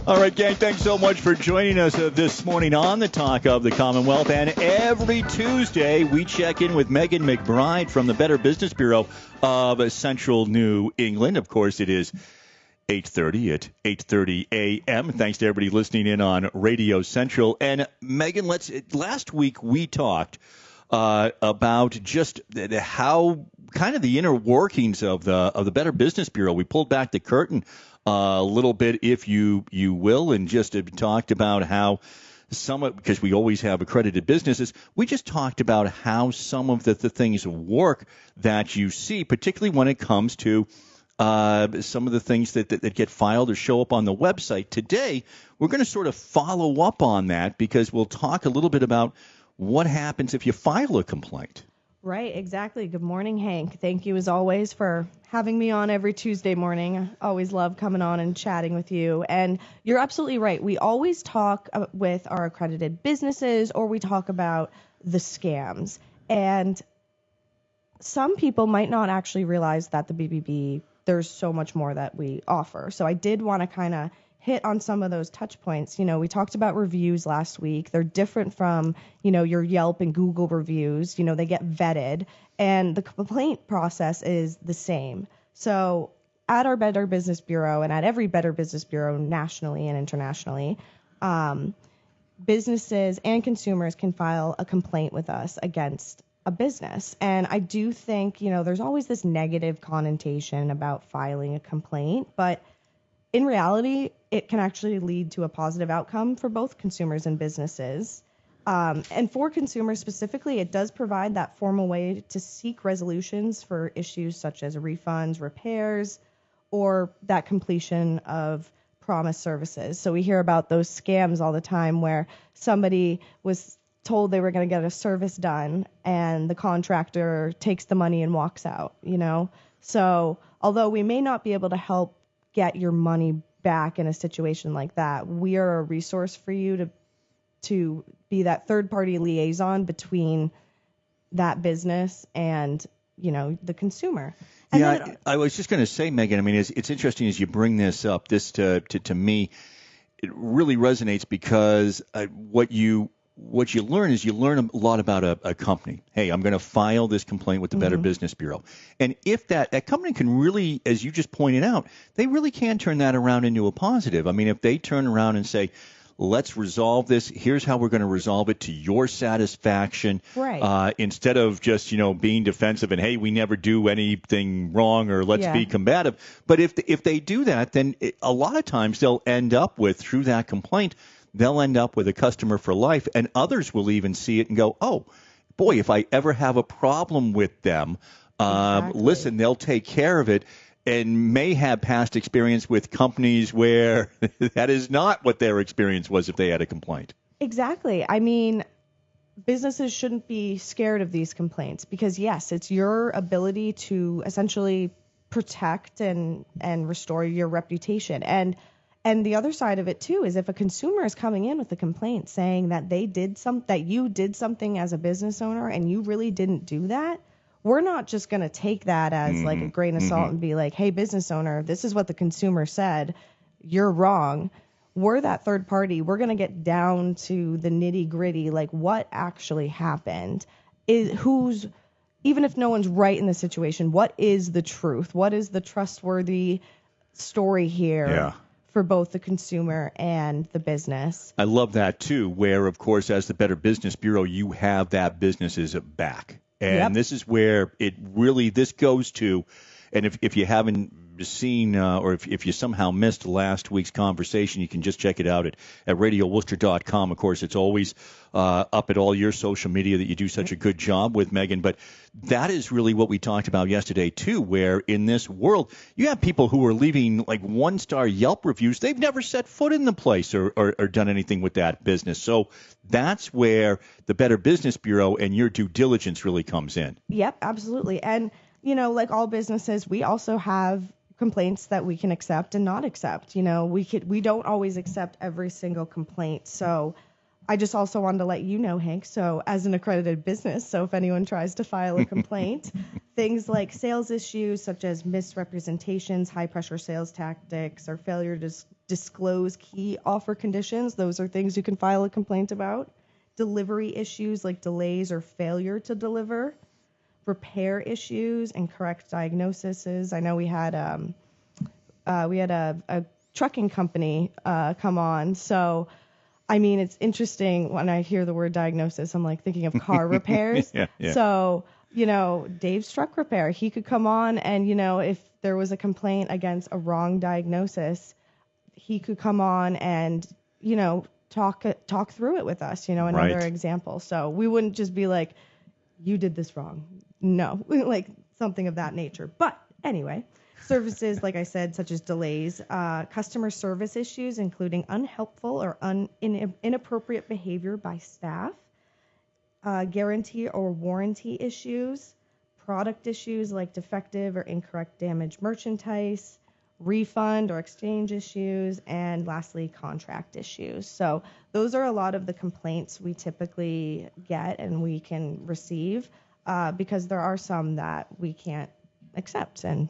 All right, gang, thanks so much for joining us this morning on the Talk of the Commonwealth. And every Tuesday, we check in with Megan MacBride from the Better Business Bureau of Central New England. Of course, it is 8:30 at 8:30 a.m. Thanks to everybody listening in on Radio Central. And Megan, last week we talked about just how kind of the inner workings of the Better Business Bureau. We pulled back the curtain a little bit, if you will, and just talked about how because we always have accredited businesses, we just talked about how some of the things work that you see, particularly when it comes to some of the things that get filed or show up on the website. Today, we're going to sort of follow up on that because we'll talk a little bit about what happens if you file a complaint. Right, exactly. Good morning, Hank. Thank you, as always, for having me on every Tuesday morning. I always love coming on and chatting with you. And you're absolutely right. We always talk with our accredited businesses, or we talk about the scams. And some people might not actually realize that the BBB, there's so much more that we offer. So I did want to kind of hit on some of those touch points. You know, we talked about reviews last week. They're different from, your Yelp and Google reviews. They get vetted, and the complaint process is the same. So at our Better Business Bureau and at every Better Business Bureau nationally and internationally, businesses and consumers can file a complaint with us against a business. And I do think, there's always this negative connotation about filing a complaint, but in reality, it can actually lead to a positive outcome for both consumers and businesses. And for consumers specifically, it does provide that formal way to seek resolutions for issues such as refunds, repairs, or that completion of promised services. So we hear about those scams all the time where somebody was told they were going to get a service done and the contractor takes the money and walks out, So although we may not be able to help get your money back in a situation like that, we are a resource for you to be that third-party liaison between that business and, the consumer. And I was just going to say, Megan, I mean, it's interesting as you bring this up. This, to me, it really resonates because what you learn is you learn a lot about a company. Hey, I'm going to file this complaint with the Better Business Bureau. And if that company can really, as you just pointed out, they really can turn that around into a positive. I mean, if they turn around and say, let's resolve this, here's how we're going to resolve it to your satisfaction, right. Instead of just, being defensive and, hey, we never do anything wrong or let's be combative. But if they do that, then a lot of times they'll end up with, through that complaint, they'll end up with a customer for life, and others will even see it and go, oh, boy, if I ever have a problem with them, listen, they'll take care of it, and may have past experience with companies where that is not what their experience was if they had a complaint. Exactly. I mean, businesses shouldn't be scared of these complaints because, yes, it's your ability to essentially protect and restore your reputation. And the other side of it, too, is if a consumer is coming in with a complaint saying that that you did something as a business owner and you really didn't do that, we're not just going to take that as like a grain of salt and be like, hey, business owner, this is what the consumer said. You're wrong. We're that third party. We're going to get down to the nitty gritty, like what actually happened. Even if no one's right in the situation, what is the truth? What is the trustworthy story here? Yeah. For both the consumer and the business. I love that, too, where, of course, as the Better Business Bureau, you have that business's back. And This is where this goes to, and if you haven't seen or if you somehow missed last week's conversation, you can just check it out at radioworcester.com. Of course, it's always up at all your social media that you do such a good job with, Megan. But that is really what we talked about yesterday, too, where in this world, you have people who are leaving like one-star Yelp reviews. They've never set foot in the place or done anything with that business. So that's where the Better Business Bureau and your due diligence really comes in. Yep, absolutely. And, like all businesses, we also have complaints that we can accept and not accept. We don't always accept every single complaint. So I just also wanted to let you know, Hank, so as an accredited business, so if anyone tries to file a complaint, things like sales issues such as misrepresentations, high-pressure sales tactics, or failure to disclose key offer conditions. Those are things you can file a complaint about. Delivery issues like delays or failure to deliver. Repair issues, incorrect diagnoses. I know we had a trucking company come on. So, I mean, it's interesting when I hear the word diagnosis, I'm like thinking of car repairs. Yeah. So, Dave's truck repair, he could come on and, if there was a complaint against a wrong diagnosis, he could come on and, talk through it with us, another Right. example. So we wouldn't just be like, you did this wrong. No, like something of that nature. But anyway, services, like I said, such as delays, customer service issues, including unhelpful or inappropriate behavior by staff, guarantee or warranty issues, product issues like defective or incorrect damaged merchandise, refund or exchange issues, and lastly, contract issues. So those are a lot of the complaints we typically get and we can receive because there are some that we can't accept and,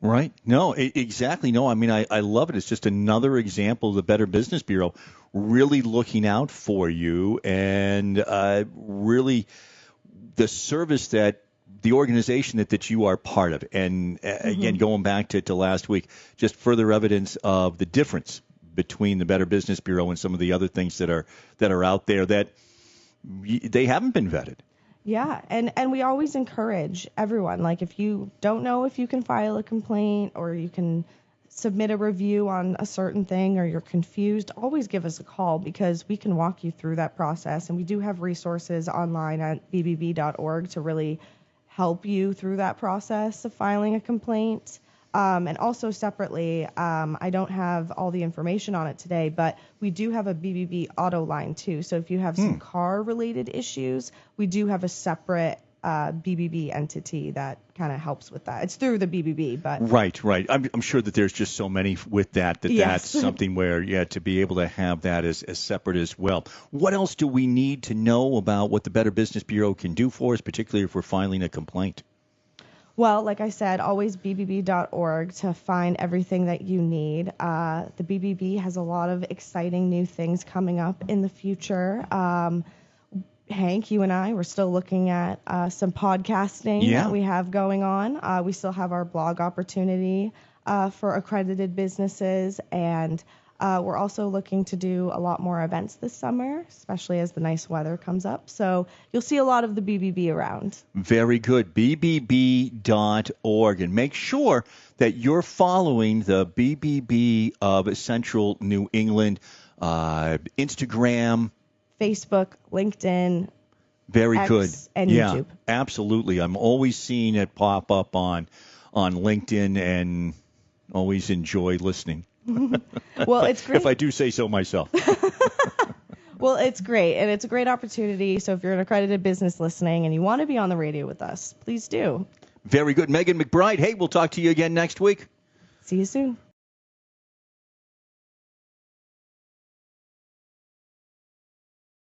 Right. No, exactly. No, I mean, I love it. It's just another example of the Better Business Bureau really looking out for you and really the service that the organization that you are part of. And again, going back to last week, just further evidence of the difference between the Better Business Bureau and some of the other things that are out there that they haven't been vetted. Yeah, and we always encourage everyone, like if you don't know if you can file a complaint or you can submit a review on a certain thing or you're confused, always give us a call because we can walk you through that process. And we do have resources online at bbb.org to really help you through that process of filing a complaint. And also separately, I don't have all the information on it today, but we do have a BBB auto line too. So if you have some car-related issues, we do have a separate BBB entity that kind of helps with that. It's through the BBB, but right. I'm sure that there's just so many with that yes. That's something where to be able to have that as separate as well. What else do we need to know about what the Better Business Bureau can do for us, particularly if we're filing a complaint? Well, like I said, always bbb.org to find everything that you need. The BBB has a lot of exciting new things coming up in the future. Hank, you and I, we're still looking at some podcasting that we have going on. We still have our blog opportunity for accredited businesses, and we're also looking to do a lot more events this summer, especially as the nice weather comes up. So you'll see a lot of the BBB around. Very good. BBB.org. And make sure that you're following the BBB of Central New England, Instagram, Facebook, LinkedIn, very X, good. And YouTube. Absolutely. I'm always seeing it pop up on LinkedIn and always enjoy listening. Well, it's great. If I do say so myself. Well, it's great, and it's a great opportunity. So if you're an accredited business listening and you want to be on the radio with us, please do. Very good. Megan MacBride, hey, we'll talk to you again next week. See you soon.